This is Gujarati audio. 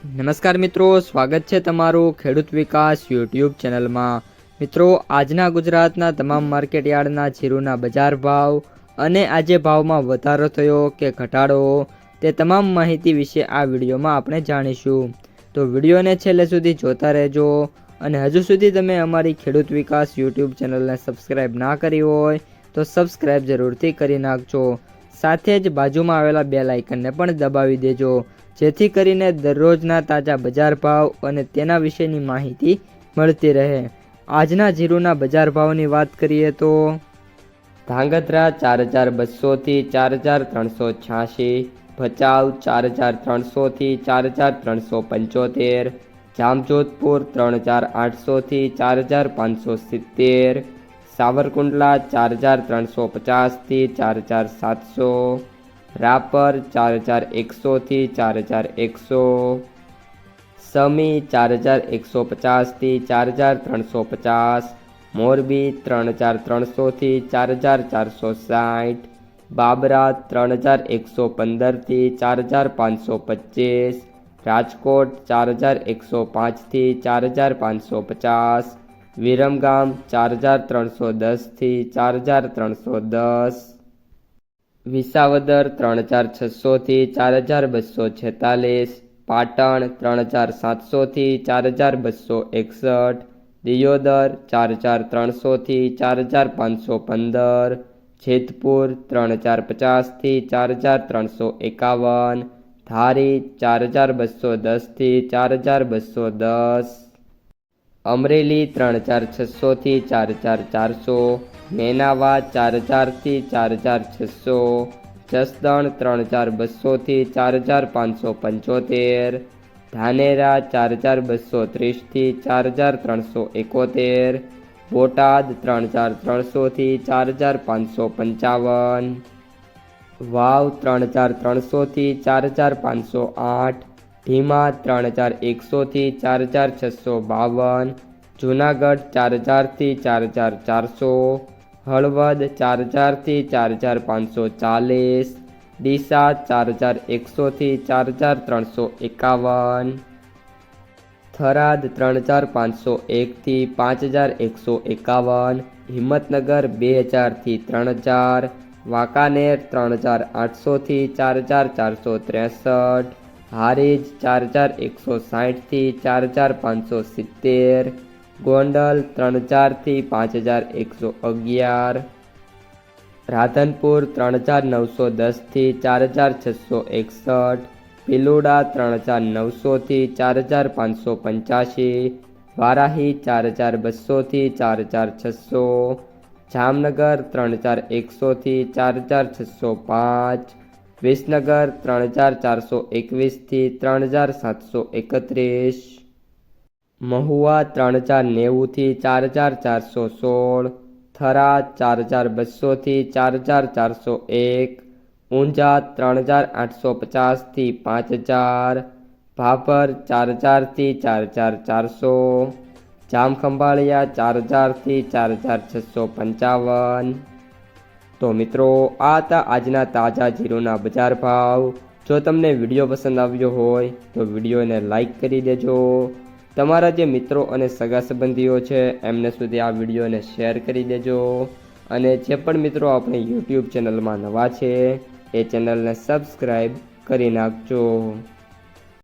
નમસ્કાર મિત્રો, સ્વાગત છે તમારું ખેડૂત વિકાસ યુટ્યુબ ચેનલમાં। મિત્રો, આજના ગુજરાતના તમામ માર્કેટયાર્ડના જીરુના બજાર ભાવ અને આજે ભાવમાં વધારો થયો કે ઘટાડો તે તમામ માહિતી વિશે આ વિડીયોમાં આપણે જાણીશું। તો વિડીયોને છેલ્લે સુધી જોતા રહેજો અને હજુ સુધી તમે અમારી ખેડૂત વિકાસ યુટ્યુબ ચેનલને સબસ્ક્રાઈબ ના કરી હોય તો સબસ્ક્રાઈબ જરૂરથી કરી નાખજો। સાથે જ બાજુમાં આવેલા બેલ આઇકનને પણ દબાવી દેજો, જેથી કરીને દરરોજના તાજા બજાર ભાવ અને તેના વિશેની માહિતી મળતી રહે। આજના જીરુના બજાર ભાવની વાત કરીએ તો ધાંગધ્રા 4200 થી 4386, ભચાઉ 4300 થી 4375, જામજોધપુર 3800 થી 4570, સાવરકુંડલા 4350 થી 4700, રાપર 4100 થી 4100, સમી 4150 થી 4350, મોરબી 3300 થી 4460, બાબરા 3115 થી 4525, રાજકોટ 4105 થી 4550, વિરમગામ 4310 થી 4310, વિસાવદર 3600 થી 4246, પાટણ 3700 થી 4261, દિયોદર 4300 થી 4515, જેતપુર 3450 થી 4351, ધારી 4210 થી 4210, અમરેલી 3600 થી 4400, નેનાવા 4000 થી 4600, જસદણ 3200 થી 4575, ધાનેરા 4230 થી 4371, બોટાદ 3300 થી 4555, વાવ 3300 થી 4508, ધીમા 3100 થી 4652, જૂનાગઢ 4000 થી 4400, હળવદ 4000 થી 4540, ડીસા 4100 થી 4351, થરાદ 3501 થી 5151, હિંમતનગર 2000 થી 3000, વાંકાનેર 3800 થી 4463, હારીજ 4160 થી 4570, ગોંડલ 3000 થી 5111, રાધનપુર 3910 થી 4661, ભીલુડા 3900 થી 4585, વારાહી 4200 થી 4600, જામનગર 3100 થી 4605, વિસનગર 3421 થી 3731, મહુવા 3090 થી 4416, થરાદ 4200 થી 4401, ઊંઝા 3850 થી 5000, ભાભર 4000 થી 4400, જામખંભાળિયા 4000 થી 4655। તો મિત્રો, આ હતા આજના તાજા જીરુના બજાર ભાવ। જો તમને વિડીયો પસંદ આવ્યો હોય તો વિડીયોને લાઈક કરી દેજો। તમારા જે મિત્રો અને સગા સંબંધીઓ છે એમને સુધી આ વિડીયોને શેર કરી દેજો અને જે પણ મિત્રો આપણી યુટ્યુબ ચેનલમાં નવા છે એ ચેનલને સબસ્ક્રાઈબ કરી નાખજો।